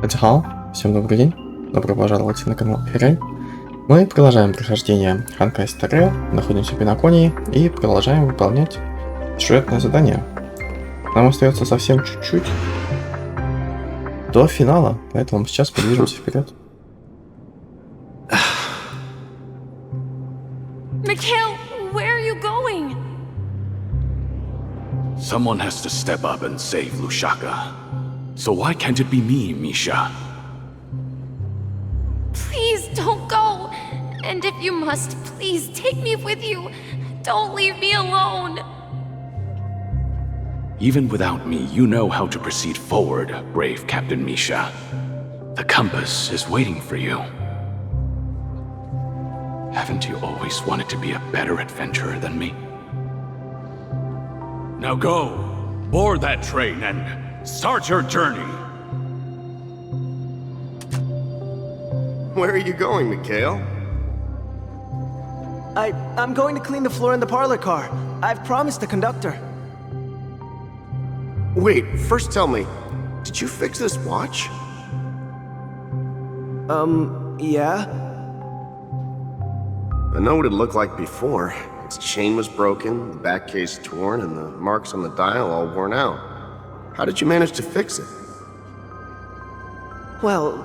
Хау, всем добрый день, добро пожаловать на канал Рыдай. Мы продолжаем прохождение Honkai Старе, находимся в Пенаконии и продолжаем выполнять сюжетное задание. Нам остается совсем чуть-чуть до финала, поэтому сейчас подвижемся вперед. Mikhail, where are you going? Someone has to step up and save Lushaka. So why can't it be me, Misha? Please don't go. And if you must, please take me with you. Don't leave me alone. Even without me, you know how to proceed forward, brave Captain Misha. The compass is waiting for you. Haven't you always wanted to be a better adventurer than me? Now go, board that train and start your journey. Where are you going, Mikhail? I'm going to clean the floor in the parlor car. I've promised the conductor. Wait, first tell me, did you fix this watch? Yeah? I know what it looked like before. Its chain was broken, the back case torn, and the marks on the dial all worn out. How did you manage to fix it? Well,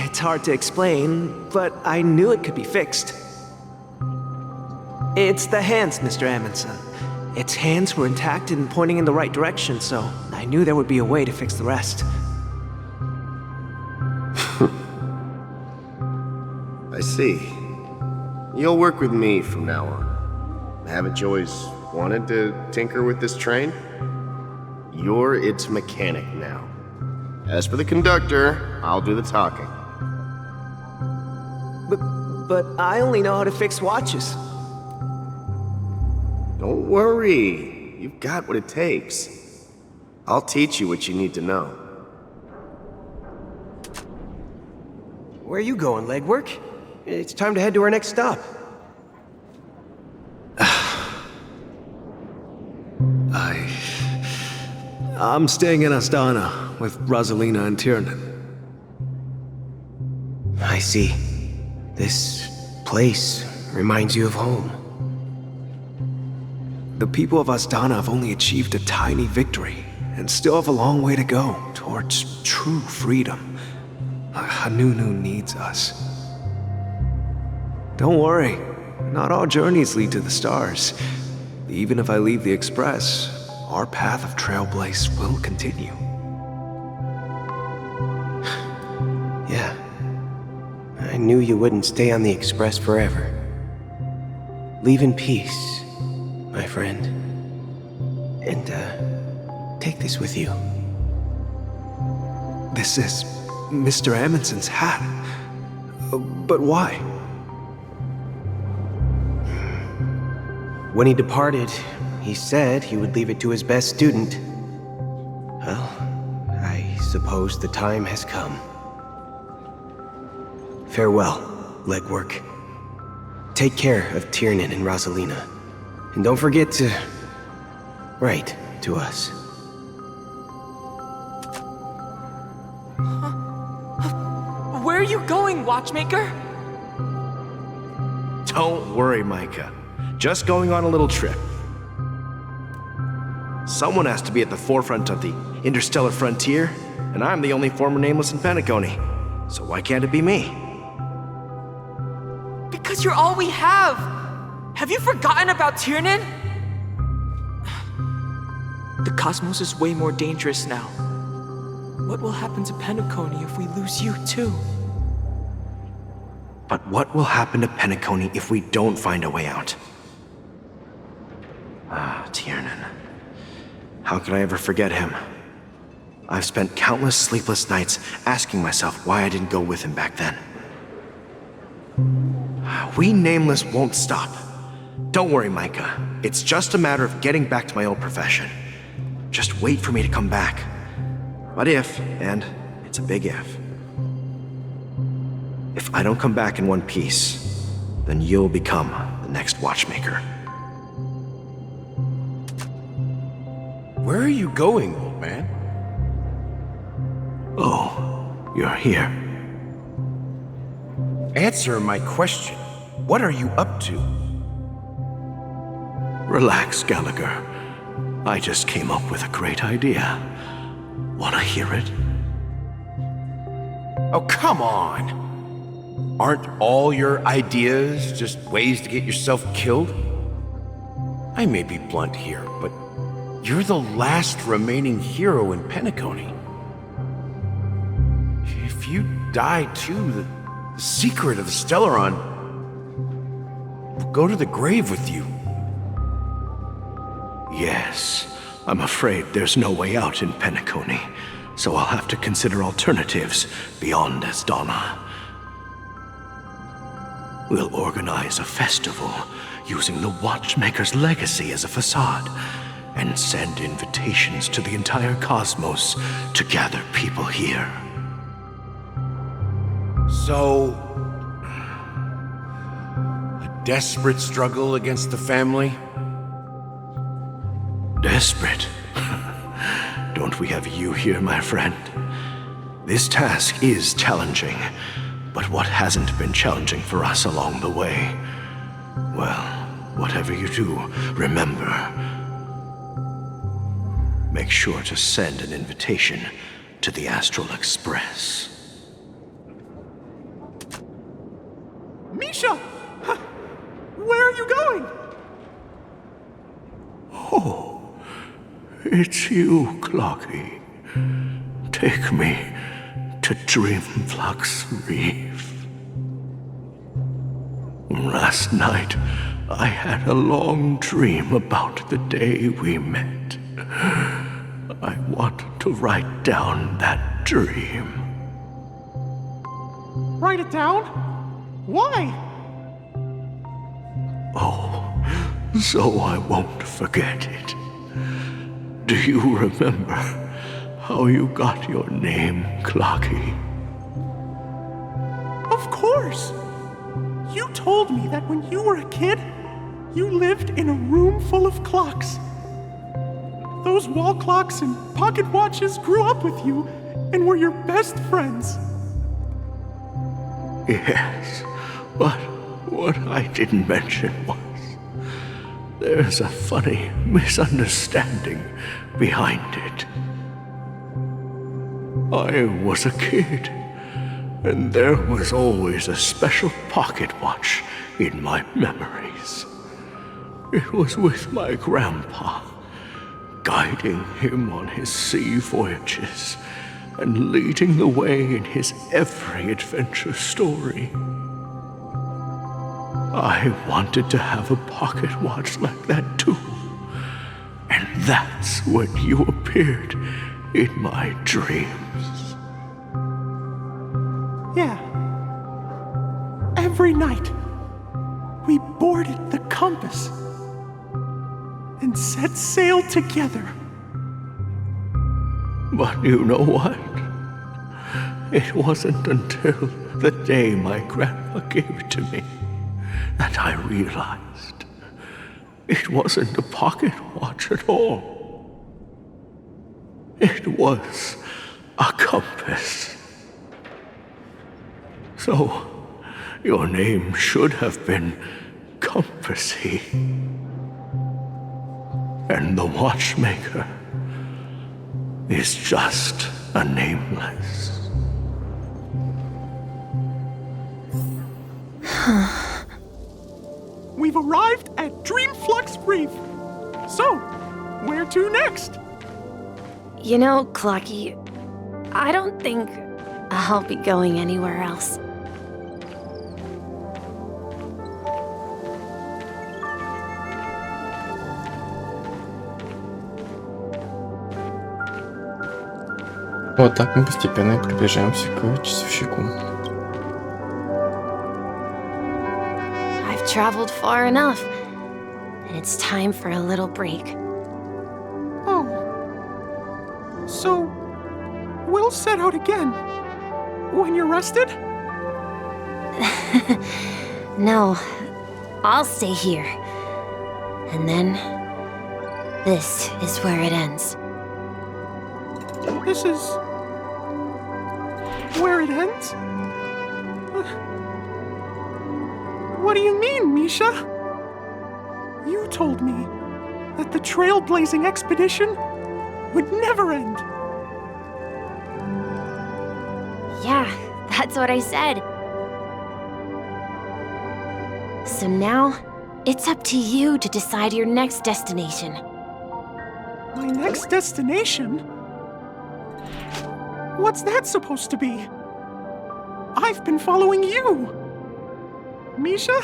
it's hard to explain, but I knew it could be fixed. It's the hands, Mr. Amundsen. Its hands were intact and pointing in the right direction, so I knew there would be a way to fix the rest. I see. You'll work with me from now on. Haven't you always wanted to tinker with this train? You're its mechanic now. As for the conductor, I'll do the talking. But I only know how to fix watches. Don't worry. You've got what it takes. I'll teach you what you need to know. Where are you going, legwork? It's time to head to our next stop. I'm staying in Astana with Rosalina and Tiernan. I see. This place reminds you of home. The people of Astana have only achieved a tiny victory and still have a long way to go towards true freedom. Hanunu needs us. Don't worry, not all journeys lead to the stars. Even if I leave the Express, our path of trailblaze will continue. Yeah. I knew you wouldn't stay on the Express forever. Leave in peace, my friend. And, take this with you. This is Mr. Amundsen's hat. But why? When he departed, he said he would leave it to his best student. Well, I suppose the time has come. Farewell, legwork. Take care of Tiernan and Rosalina. And don't forget to write to us. Where are you going, watchmaker? Don't worry, Micah. Just going on a little trip. Someone has to be at the forefront of the interstellar frontier, and I'm the only former nameless in Penacony. So why can't it be me? Because you're all we have! Have you forgotten about Tiernan? The cosmos is way more dangerous now. What will happen to Penacony if we lose you too? But what will happen to Penacony if we don't find a way out? Tiernan. How could I ever forget him? I've spent countless sleepless nights asking myself why I didn't go with him back then. We Nameless won't stop. Don't worry, Micah. It's just a matter of getting back to my old profession. Just wait for me to come back. But if, and it's a big if I don't come back in one piece, then you'll become the next watchmaker. Where are you going, old man? Oh, you're here. Answer my question. What are you up to? Relax, Gallagher. I just came up with a great idea. Wanna hear it? Oh, come on! Aren't all your ideas just ways to get yourself killed? I may be blunt here, but you're the last remaining hero in Penacony. If you die too, the secret of the Stellaron will go to the grave with you. Yes, I'm afraid there's no way out in Penacony, so I'll have to consider alternatives beyond Asdana. We'll organize a festival using the Watchmaker's legacy as a facade, and send invitations to the entire cosmos to gather people here. So, a desperate struggle against the family? Desperate? Don't we have you here, my friend? This task is challenging, but what hasn't been challenging for us along the way? Well, whatever you do, remember, make sure to send an invitation to the Astral Express. Misha! Where are you going? Oh, it's you, Clocky. Take me to Dreamflux Reef. Last night, I had a long dream about the day we met. I want to write down that dream. Write it down? Why? Oh, so I won't forget it. Do you remember how you got your name, Clocky? Of course! You told me that when you were a kid, you lived in a room full of clocks. Those wall clocks and pocket watches grew up with you and were your best friends. Yes, but what I didn't mention was there's a funny misunderstanding behind it. I was a kid, and there was always a special pocket watch in my memories. It was with my grandpa, guiding him on his sea voyages and leading the way in his every adventure story. I wanted to have a pocket watch like that too. And that's when you appeared in my dreams. Yeah. Every night, we boarded the compass and set sail together. But you know what? It wasn't until the day my grandpa gave it to me that I realized it wasn't a pocket watch at all. It was a compass. So, your name should have been Compassy. And the Watchmaker is just a nameless. We've arrived at Dreamflux Reef. So, where to next? You know, Clocky, I don't think I'll be going anywhere else. Вот так мы постепенно приближаемся к часовщику. I've traveled far enough, and it's time for a little break. Oh. So, we'll set out again. When you're rested? No, I'll stay here. And then, this is where it ends. This is where it ends? What do you mean, Misha? You told me that the trailblazing expedition would never end. Yeah, that's what I said. So now, it's up to you to decide your next destination. My next destination? What's that supposed to be? I've been following you. Misha?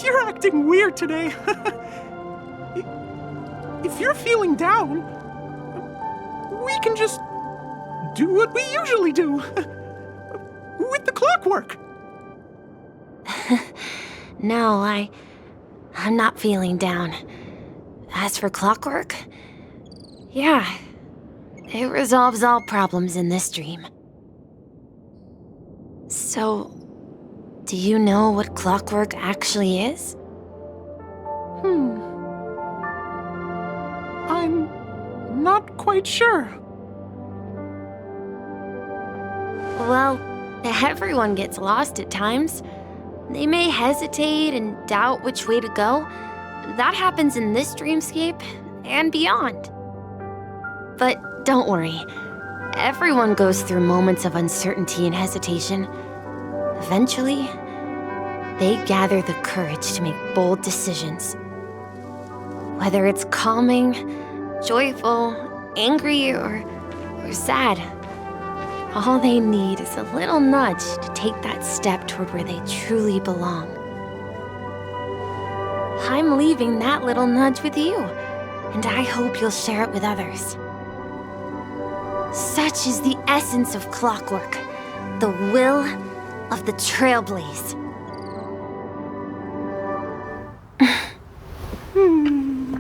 You're acting weird today. If you're feeling down, we can just do what we usually do. With the clockwork. No, I'm not feeling down. As for clockwork, yeah, it resolves all problems in this dream. So, do you know what clockwork actually is? I'm not quite sure. Well, everyone gets lost at times. They may hesitate and doubt which way to go. That happens in this dreamscape and beyond. But don't worry. Everyone goes through moments of uncertainty and hesitation. Eventually, they gather the courage to make bold decisions. Whether it's calming, joyful, angry, or sad, all they need is a little nudge to take that step toward where they truly belong. I'm leaving that little nudge with you, and I hope you'll share it with others. Such is the essence of clockwork, the will of the trailblaze.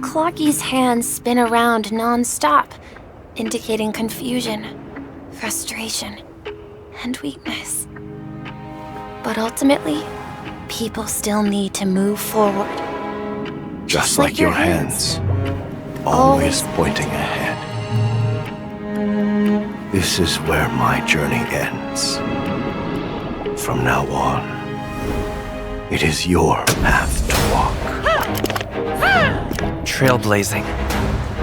Clocky's hands spin around non-stop, indicating confusion, frustration, and weakness. But ultimately, people still need to move forward. Just like your hands, always pointing ahead. This is where my journey ends. From now on, it is your path to walk. Trailblazing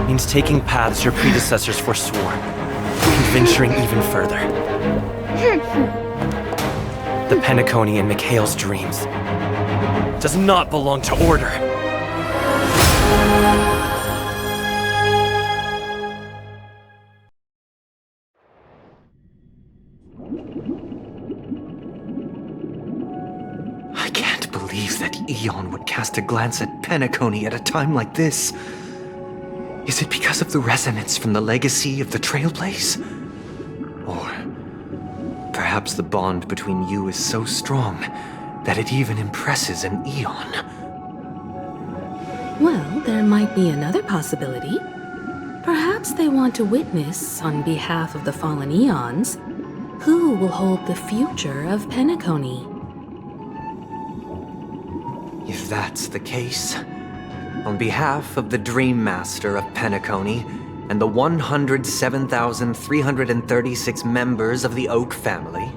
means taking paths your predecessors forswore, and venturing even further. The Penacony in Mikhail's dreams does not belong to order. I can't believe that Eon would cast a glance at Penacony at a time like this. Is it because of the resonance from the legacy of the Trailblaze? Or perhaps the bond between you is so strong that it even impresses an Eon? Well, there might be another possibility. Perhaps they want to witness, on behalf of the fallen Eons, who will hold the future of Penacony. If that's the case, on behalf of the Dream Master of Penacony and the 107,336 members of the Oak family,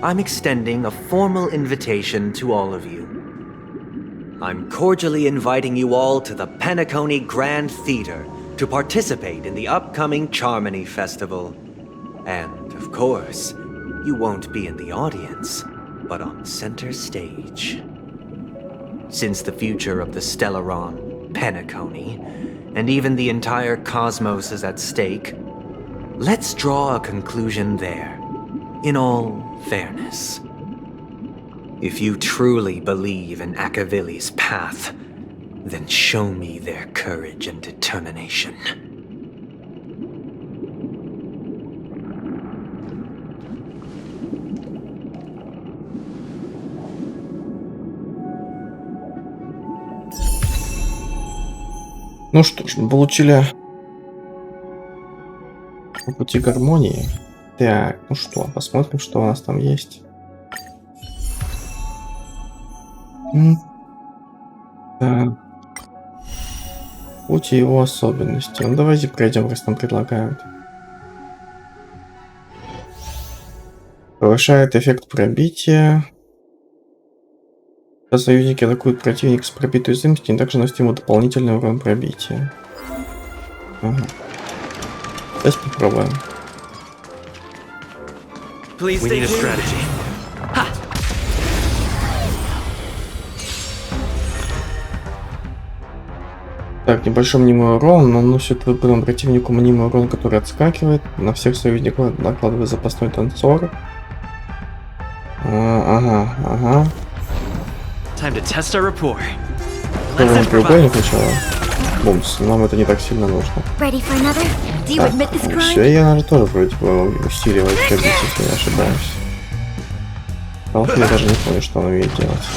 I'm extending a formal invitation to all of you. I'm cordially inviting you all to the Penacony Grand Theater to participate in the upcoming Charmony Festival. And, of course, you won't be in the audience, but on center stage. Since the future of the Stellaron, Penacony, and even the entire cosmos is at stake, let's draw a conclusion there, in all fairness. If you truly believe in Akavili's path, then show me their courage and determination. Ну что ж, мы получили по пути гармонии. Так, ну что, посмотрим, что у нас там есть. Так. Путь и его особенности. Ну давайте пройдем, раз нам предлагают. Повышает эффект пробития. Когда союзники атакуют противника с пробитой уязвимостью, они также наносят ему дополнительный урон пробития. Ага. Сейчас попробуем. We need a strategy. Так, небольшой мнимый урон наносит выбранному противнику мнимый урон, который отскакивает. На всех союзников накладывает запасной танцор. Ага. Попробуем треугольник сначала. Бумс, нам это не так сильно нужно. Так, все, я, наверное, тоже вроде бы усиливать пробитие, если не ошибаюсь. Потому что я даже не помню, что он умеет делать.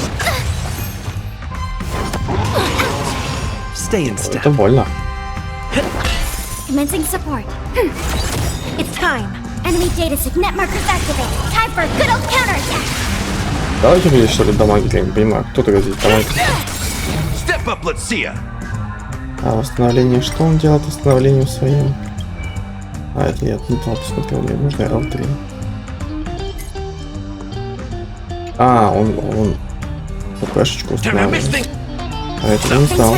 Это больно. Commencing support. It's time. Enemy data signet markers activated. Time for a good old counterattack. Давайте мне что ли дамаги, я не понимаю, кто тогда здесь дамаги. Step up, let's see ya. А восстановление, что он делает восстановлением своим? А, это я не посмотрел, мне нужно L3. А, он ППшечку устанавливает. А это не знал.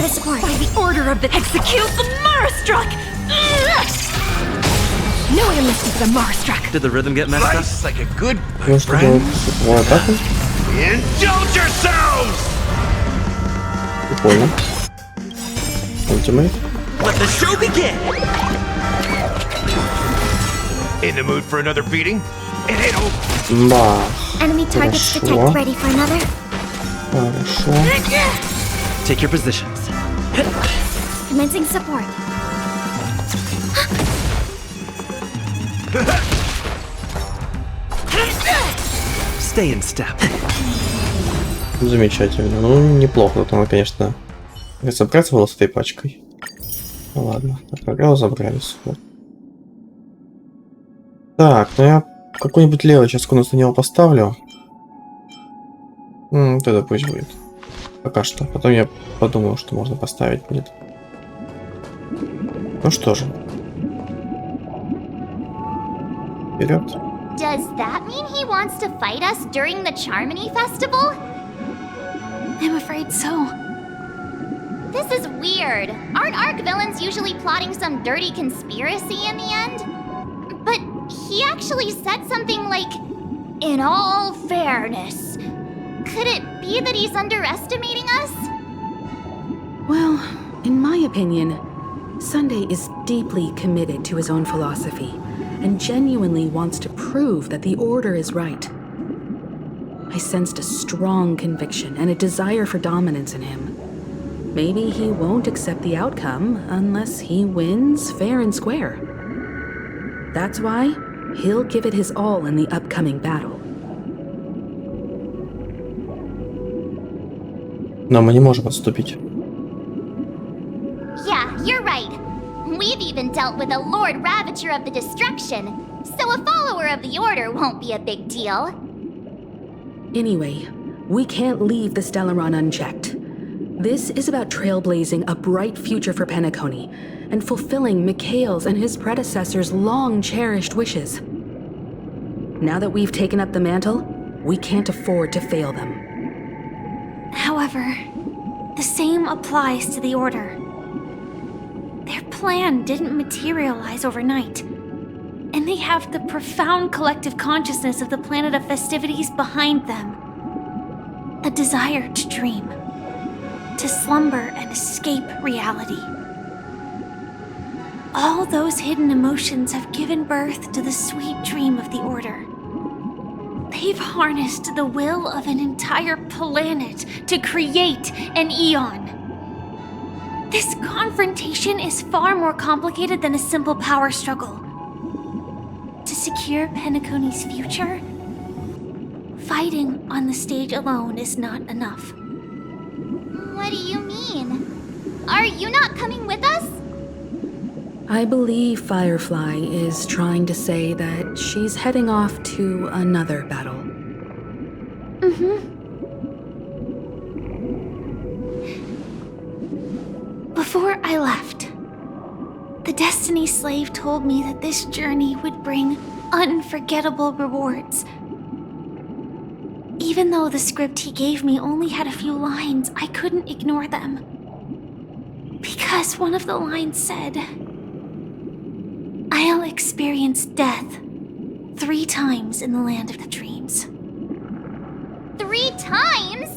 Did the rhythm get messed up? Nice, like a good Ну что делать? Вот атаку? Indulge yourselves! Прикольно. Ультимейт. Let the show begin! In the mood for another beating? It ain't over. Бах. Enemy targets detect. Ready for another? Хорошо. Take your positions. Commencing support. Stay in step. Замечательно. Ну, неплохо. Зато мы, конечно, разобраться было с этой пачкой. Ну ладно, так, разобрались. Вот. Так, ну я какой-нибудь левый сейчас конус на него поставлю. Тогда пусть будет. Пока что. Потом я подумаю, что можно поставить будет. Ну что же. Вперед. Does that mean he wants to fight us during the Charmony Festival? I'm afraid so. This is weird. Aren't Arc villains usually plotting some dirty conspiracy in the end? But he actually said something like, in all fairness. Could it be that he's underestimating us? Well, in my opinion, Sunday is deeply committed to his own philosophy and genuinely wants to prove that the Order is right. I sensed a strong conviction and a desire for dominance in him. Maybe he won't accept the outcome unless he wins fair and square. That's why he'll give it his all in the upcoming battle. Но мы не можем отступить. Yeah, you're right. We've even dealt with a Lord Ravager of the Destruction, so a follower of the Order won't be a big deal. Anyway, we can't leave the Stellaron unchecked. This is about trailblazing a bright future for Penacony and fulfilling Mikhail's and his predecessors' long-cherished wishes. Now that we've taken up the mantle, we can't afford to fail them. However, the same applies to the Order. Their plan didn't materialize overnight, and they have the profound collective consciousness of the planet of festivities behind them. A desire to dream, to slumber and escape reality. All those hidden emotions have given birth to the sweet dream of the Order. They've harnessed the will of an entire planet to create an eon. This confrontation is far more complicated than a simple power struggle. To secure Penacony's future, fighting on the stage alone is not enough. What do you mean? Are you not coming with us? I believe Firefly is trying to say that she's heading off to another battle. Before I left, the Destiny Slave told me that this journey would bring unforgettable rewards Even though the script he gave me only had a few lines, I couldn't ignore them. Because one of the lines said, "I'll experience death 3 times in the land of the dreams." 3 times?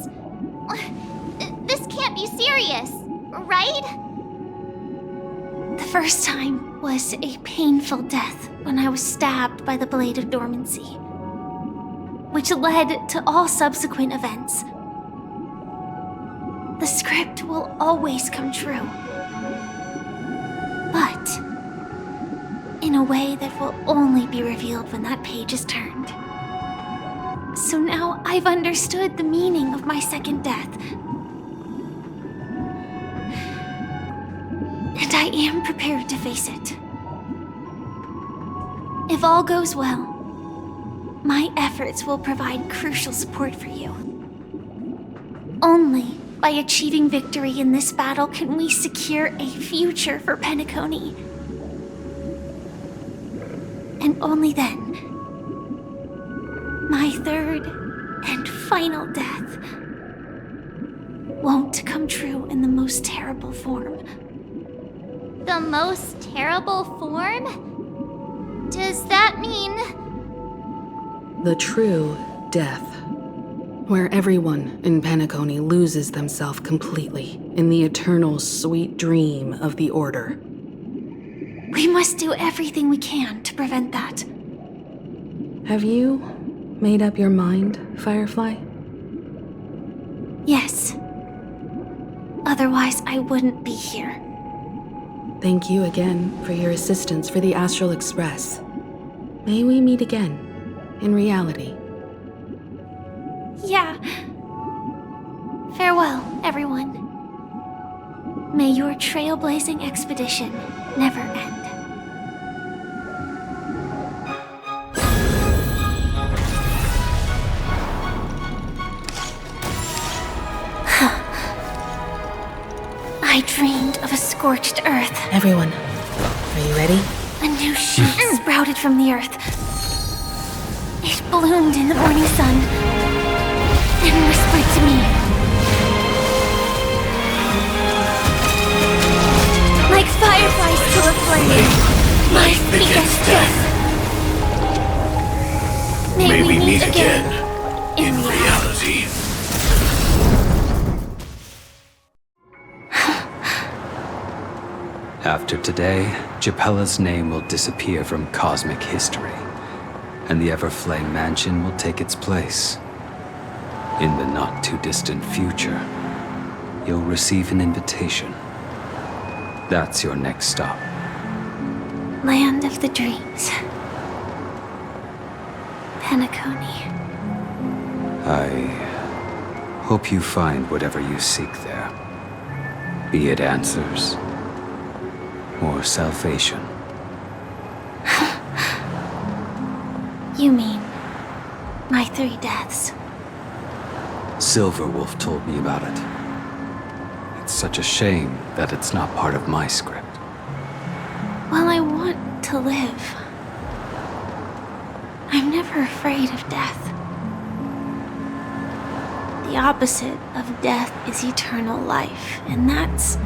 This can't be serious, right? The first time was a painful death when I was stabbed by the Blade of Dormancy, which led to all subsequent events. The script will always come true, but in a way that will only be revealed when that page is turned. So now I've understood the meaning of my second death. And I am prepared to face it. If all goes well, my efforts will provide crucial support for you. Only by achieving victory in this battle can we secure a future for Penacony. And only then, my third and final death won't come true in the most terrible form. The most terrible form? Does that mean... The true death, where everyone in Penacony loses themselves completely in the eternal sweet dream of the Order. We must do everything we can to prevent that. Have you made up your mind, Firefly? Yes. Otherwise, I wouldn't be here. Thank you again for your assistance for the Astral Express. May we meet again, in reality. Yeah. Farewell, everyone. May your trailblazing expedition never end. I dreamed of a scorched earth. Everyone, are you ready? A new shoot sprouted from the earth. It bloomed in the morning sun and whispered to me. Like fireflies to a flame, life begets death. May we meet again in reality. After today, Japella's name will disappear from cosmic history, and the Everflame Mansion will take its place. In the not-too-distant future, you'll receive an invitation. That's your next stop. Land of the dreams. Penacony. I hope you find whatever you seek there. Be it answers or salvation. You mean my 3 deaths? Silverwolf told me about it. It's such a shame that it's not part of my script. Well, I want to live. I'm never afraid of death. The opposite of death is eternal life, and that's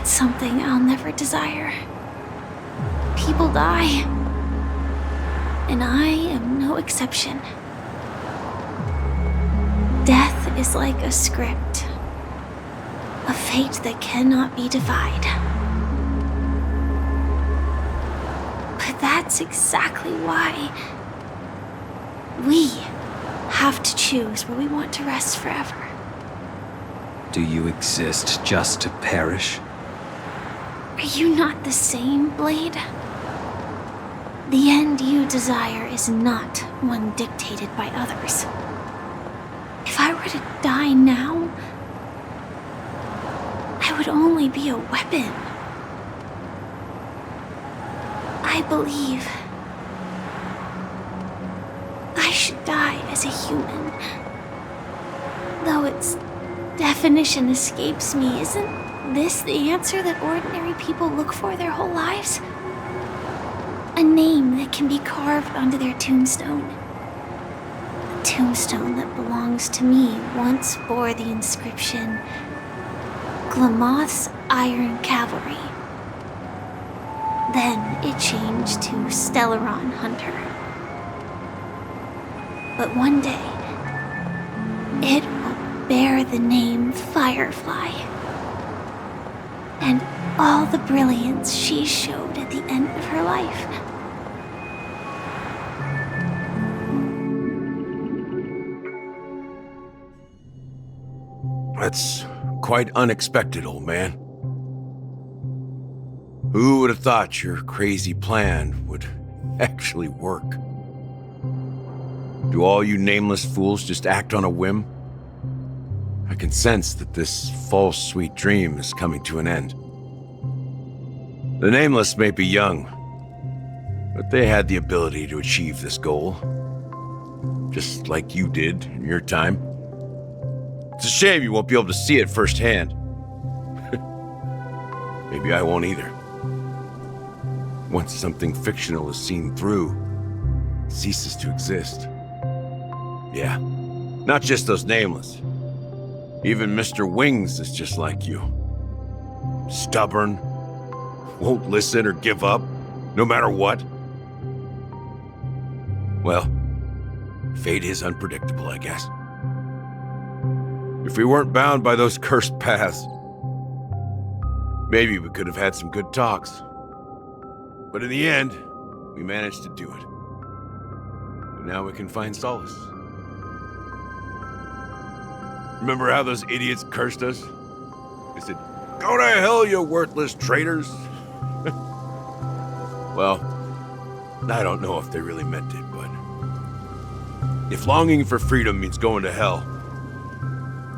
something I'll never desire. People die, and I am no exception. Death is like a script, a fate that cannot be defied. But that's exactly why we have to choose where we want to rest forever. Do you exist just to perish? Are you not the same, Blade? The end you desire is not one dictated by others. If I were to die now, I would only be a weapon. I believe I should die as a human. Though its definition escapes me, isn't this the answer that ordinary people look for their whole lives? A name that can be carved onto their tombstone. tombstone that belongs to me once bore the inscription, Glamoth's Iron Cavalry. Then it changed to Stellaron Hunter. But one day, it will bear the name Firefly. And all the brilliance she showed at the end of her life. That's quite unexpected, old man. Who would have thought your crazy plan would actually work? Do all you nameless fools just act on a whim? I can sense that this false sweet dream is coming to an end. The nameless may be young, but they had the ability to achieve this goal. Just like you did in your time. It's a shame you won't be able to see it firsthand. Maybe I won't either. Once something fictional is seen through, it ceases to exist. Yeah, not just those nameless. Even Mr. Wings is just like you. Stubborn, won't listen or give up, no matter what. Well, fate is unpredictable, I guess. If we weren't bound by those cursed paths, maybe we could have had some good talks. But in the end, we managed to do it. And now we can find solace. Remember how those idiots cursed us? They said, "Go to hell, you worthless traitors!" Well, I don't know if they really meant it, but if longing for freedom means going to hell,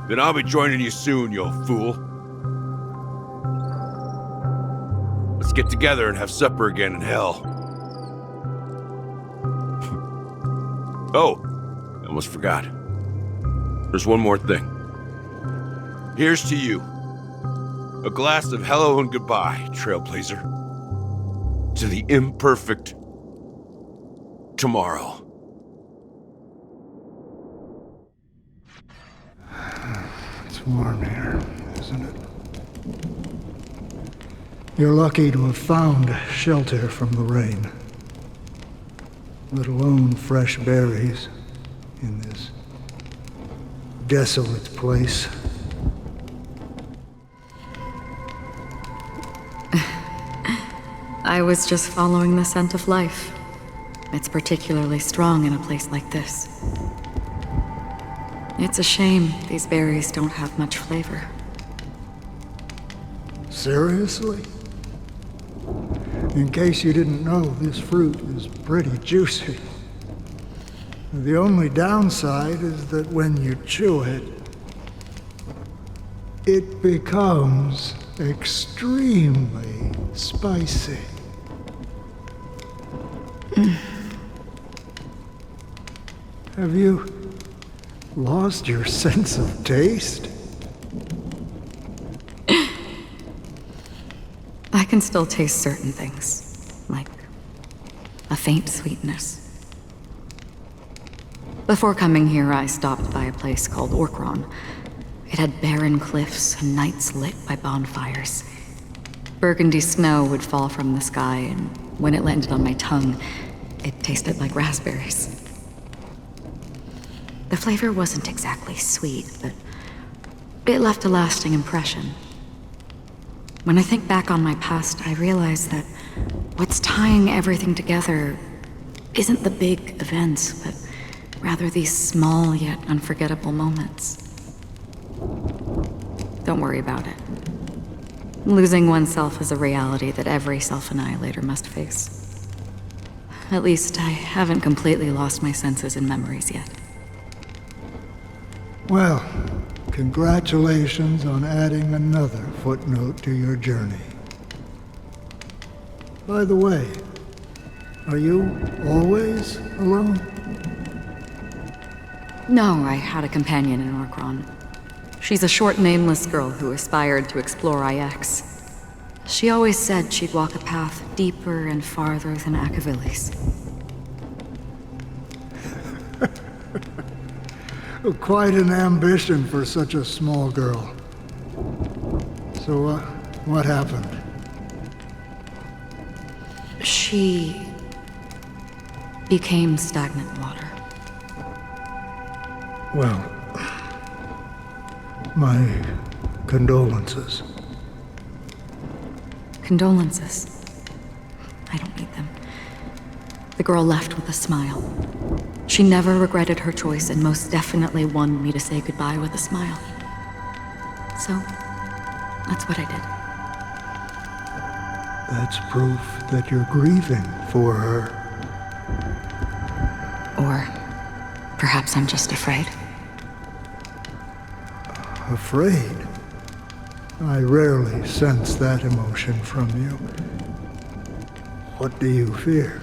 then I'll be joining you soon, you fool. Let's get together and have supper again in hell. Oh, I almost forgot. There's one more thing. Here's to you. A glass of hello and goodbye, Trailblazer. To the imperfect tomorrow. It's warm here, isn't it? You're lucky to have found shelter from the rain. Let alone fresh berries in this desolate place. I was just following the scent of life. It's particularly strong in a place like this. It's a shame these berries don't have much flavor. Seriously? In case you didn't know, this fruit is pretty juicy. The only downside is that when you chew it, it becomes extremely spicy. Have you lost your sense of taste? I can still taste certain things, like a faint sweetness. Before coming here, I stopped by a place called Orkron. It had barren cliffs and nights lit by bonfires. Burgundy snow would fall from the sky, and when it landed on my tongue, it tasted like raspberries. The flavor wasn't exactly sweet, but it left a lasting impression. When I think back on my past, I realize that what's tying everything together isn't the big events, but rather these small yet unforgettable moments. Don't worry about it. Losing oneself is a reality that every self-annihilator must face. At least I haven't completely lost my senses and memories yet. Well, congratulations on adding another footnote to your journey. By the way, are you always alone? No, I had a companion in Orkron. She's a short, nameless girl who aspired to explore IX. She always said she'd walk a path deeper and farther than Akavilis. Quite an ambition for such a small girl. So, what happened? She became stagnant water. Well, my condolences. Condolences. I don't need them. The girl left with a smile. She never regretted her choice and most definitely wanted me to say goodbye with a smile. So, that's what I did. That's proof that you're grieving for her. Or perhaps I'm just afraid. Afraid? I rarely sense that emotion from you. What do you fear?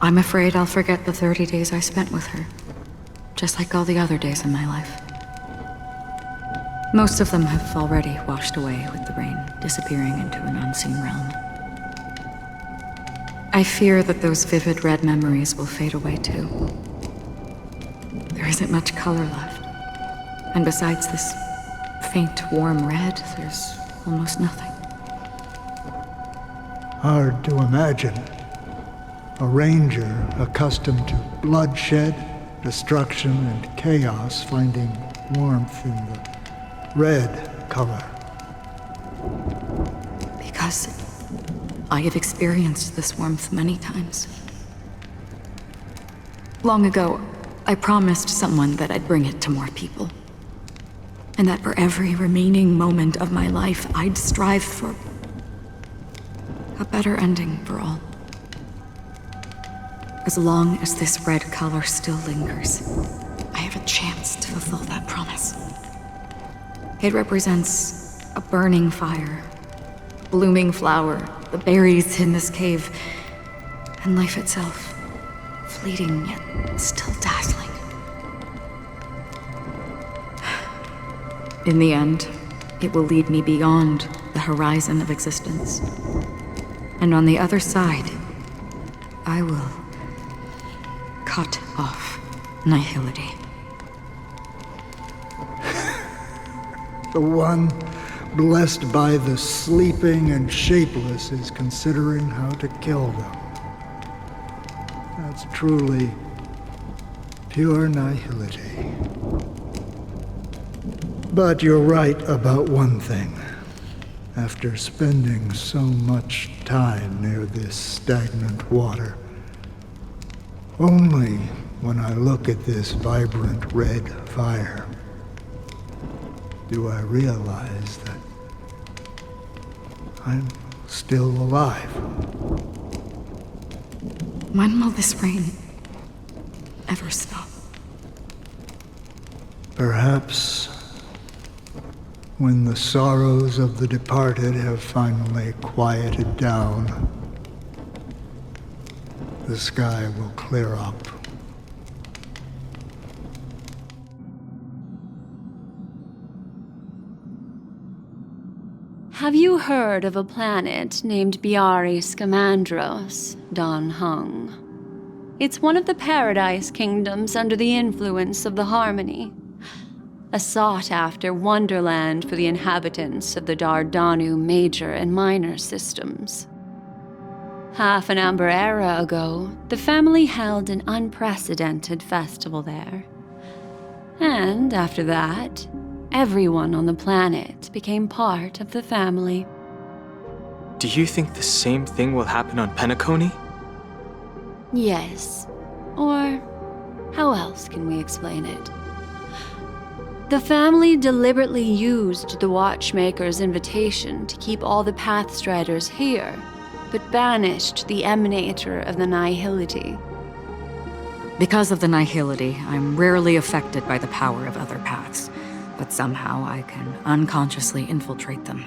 I'm afraid I'll forget the 30 days I spent with her, just like all the other days in my life. Most of them have already washed away with the rain, disappearing into an unseen realm. I fear that those vivid red memories will fade away too. There isn't much color left. And besides this faint, warm red, there's almost nothing. Hard to imagine. A ranger accustomed to bloodshed, destruction, and chaos finding warmth in the red color. Because I have experienced this warmth many times. Long ago, I promised someone that I'd bring it to more people. And that for every remaining moment of my life, I'd strive for a better ending for all. As long as this red color still lingers, I have a chance to fulfill that promise. It represents a burning fire, a blooming flower, the berries in this cave, and life itself, fleeting yet still dazzling. In the end, it will lead me beyond the horizon of existence. And on the other side, I will cut off nihility. The one blessed by the sleeping and shapeless is considering how to kill them. That's truly pure nihility. But you're right about one thing. After spending so much time near this stagnant water, only when I look at this vibrant red fire do I realize that I'm still alive. When will this rain ever stop? Perhaps when the sorrows of the departed have finally quieted down, the sky will clear up. Have you heard of a planet named Biari Scamandros, Don Hung? It's one of the Paradise Kingdoms under the influence of the Harmony. A sought-after wonderland for the inhabitants of the Dardanu Major and Minor systems. Half an Amber Era ago, the family held an unprecedented festival there. And after that, everyone on the planet became part of the family. Do you think the same thing will happen on Penacony? Yes. Or how else can we explain it? The family deliberately used the Watchmaker's invitation to keep all the Pathstriders here, but banished the Emanator of the Nihility. Because of the Nihility, I'm rarely affected by the power of other paths, but somehow I can unconsciously infiltrate them.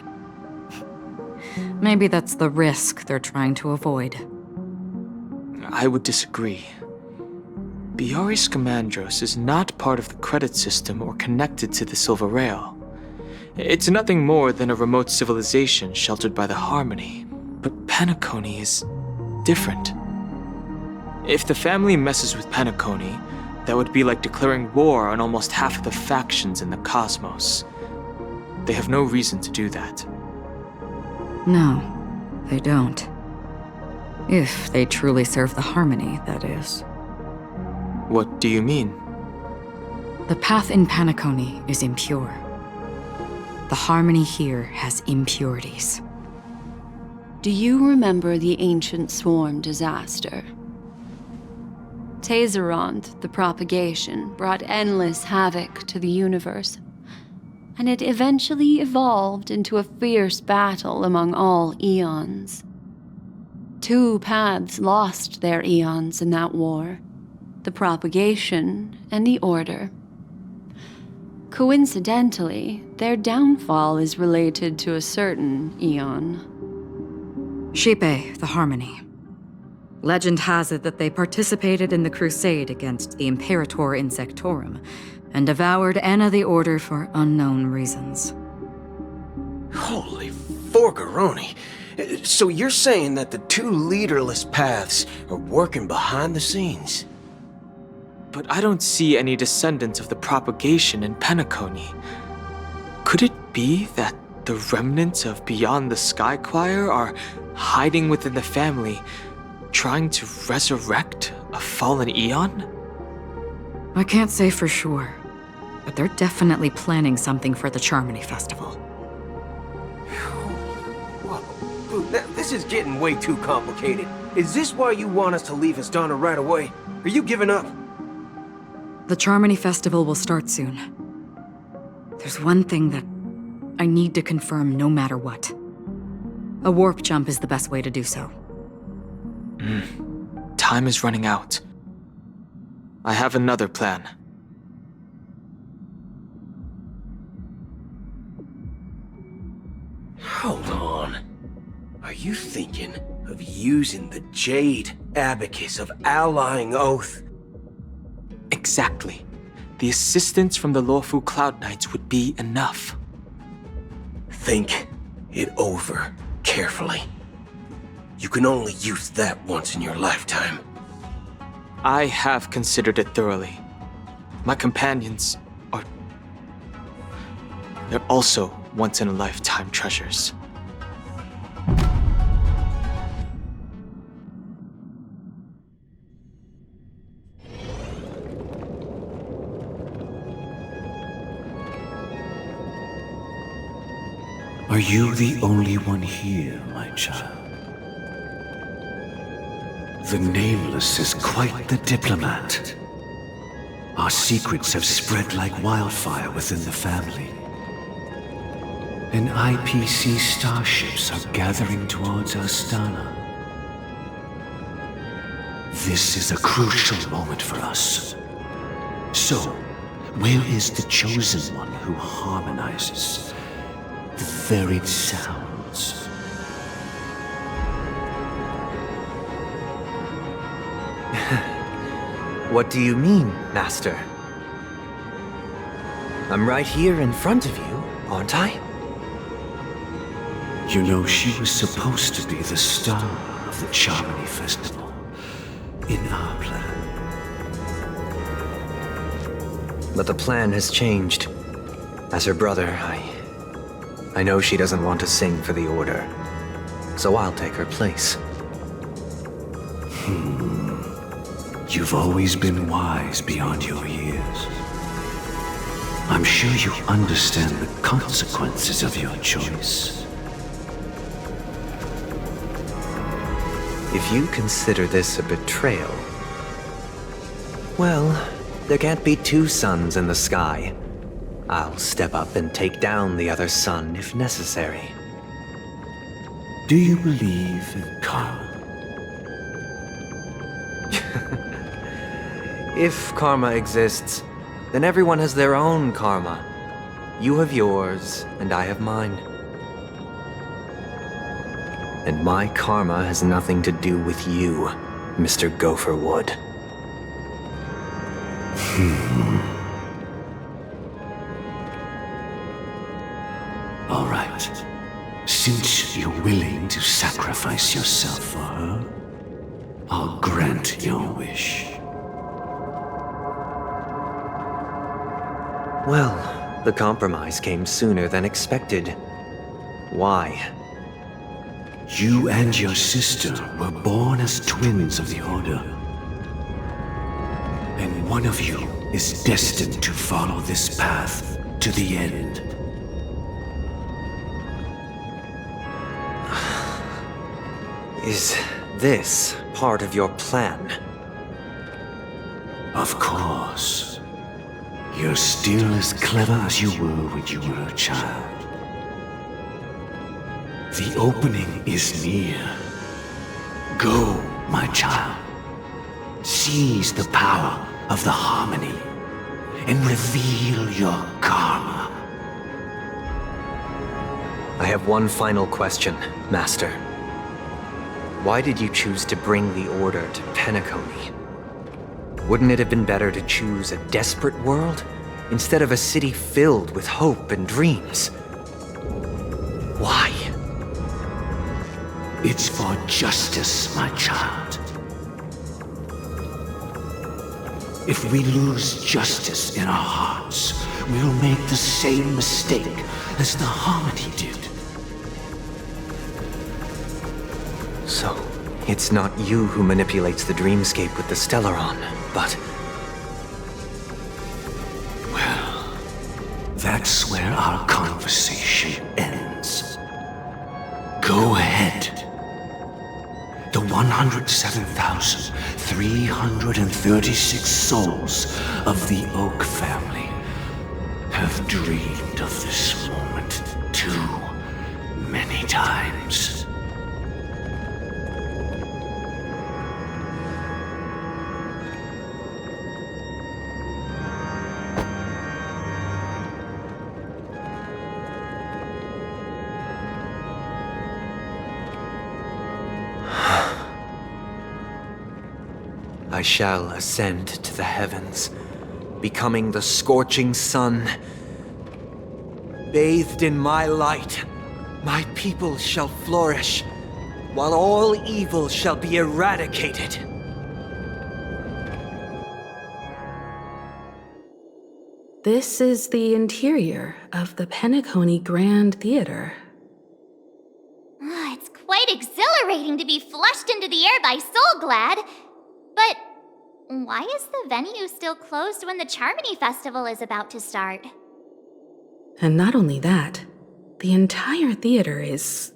Maybe that's the risk they're trying to avoid. I would disagree. Biari Scamandros is not part of the credit system or connected to the Silver Rail. It's nothing more than a remote civilization sheltered by the Harmony. But Penacony is different. If the family messes with Penacony, That would be like declaring war on almost half of the factions in the cosmos. They have no reason to do that. No, they don't. If they truly serve the Harmony, that is. What do you mean? The path in Penacony is impure. The Harmony here has impurities. Do you remember the ancient swarm disaster? Tazerond, the propagation, brought endless havoc to the universe, and it eventually evolved into a fierce battle among all eons. 2 paths lost their eons in that war, the propagation and the order. Coincidentally, their downfall is related to a certain eon. Shipe, the Harmony. Legend has it that they participated in the crusade against the Imperator Insectorum and devoured Anna the Order for unknown reasons. Holy forgaroni! So you're saying that the 2 leaderless paths are working behind the scenes? But I don't see any descendants of the propagation in Penacony. Could it be that the remnants of Beyond the Sky Choir are hiding within the family, trying to resurrect a fallen eon? I can't say for sure, but they're definitely planning something for the Charmony Festival. Whoa, this is getting way too complicated. Is this why you want us to leave Astana right away? Are you giving up? The Charmony Festival will start soon. There's one thing that I need to confirm no matter what. A warp jump is the best way to do so. Time is running out. I have another plan. Hold on. Are you thinking of using the Jade Abacus of Allying Oath? Exactly. The assistance from the Lawful Cloud Knights would be enough. Think it over carefully. You can only use that once in your lifetime. I have considered it thoroughly. My companions are... they're also once-in-a-lifetime treasures. Are you the only one here, my child? The Nameless is quite the diplomat. Our secrets have spread like wildfire within the family. And IPC starships are gathering towards Astana. This is a crucial moment for us. So, where is the Chosen One who harmonizes the varied sounds? What do you mean, Master? I'm right here in front of you, aren't I? You know, she was supposed to be the star of the Charmony Festival in our plan. But the plan has changed. As her brother, I know she doesn't want to sing for the Order, so I'll take her place. You've always been wise beyond your years. I'm sure you understand the consequences of your choice. If you consider this a betrayal, well, there can't be 2 suns in the sky. I'll step up and take down the other sun if necessary. Do you believe in karma? If karma exists, then everyone has their own karma. You have yours, and I have mine. And my karma has nothing to do with you, Mr. Gopherwood. All right. Since you're willing to sacrifice yourself for her, I'll grant your wish. Well, the compromise came sooner than expected. Why? You and your sister were born as twins of the Order. And one of you is destined to follow this path to the end. Is this part of your plan? Of course. You're still as clever as you were when you were a child. The opening is near. Go, my child. Seize the power of the harmony and reveal your karma. I have one final question, Master. Why did you choose to bring the Order to Penacony? Wouldn't it have been better to choose a desperate world instead of a city filled with hope and dreams? Why? It's for justice, my child. If we lose justice in our hearts, we'll make the same mistake as the Harmony did. So, it's not you who manipulates the dreamscape with the Stellaron, but... Well, that's where our conversation ends. Go ahead. The 107,336 souls of the Oak family have dreamed of this moment too many times. I shall ascend to the heavens, becoming the scorching sun. Bathed in my light, my people shall flourish, while all evil shall be eradicated. This is the interior of the Penacony Grand Theater. It's quite exhilarating to be flushed into the air by Soulglad. But why is the venue still closed when the Charmony Festival is about to start? And not only that, the entire theater is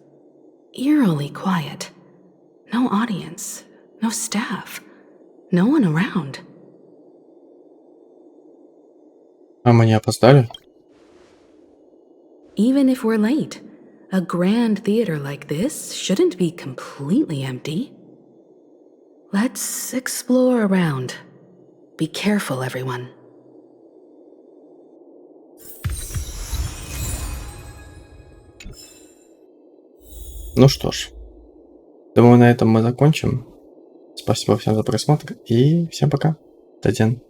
eerily quiet. No audience, no staff, no one around. А мы не опоздали? Even if we're late, a grand theater like this shouldn't be completely empty. Let's explore around. Be careful, everyone. Ну что ж, думаю, на этом мы закончим. Спасибо всем за просмотр и всем пока. Даден.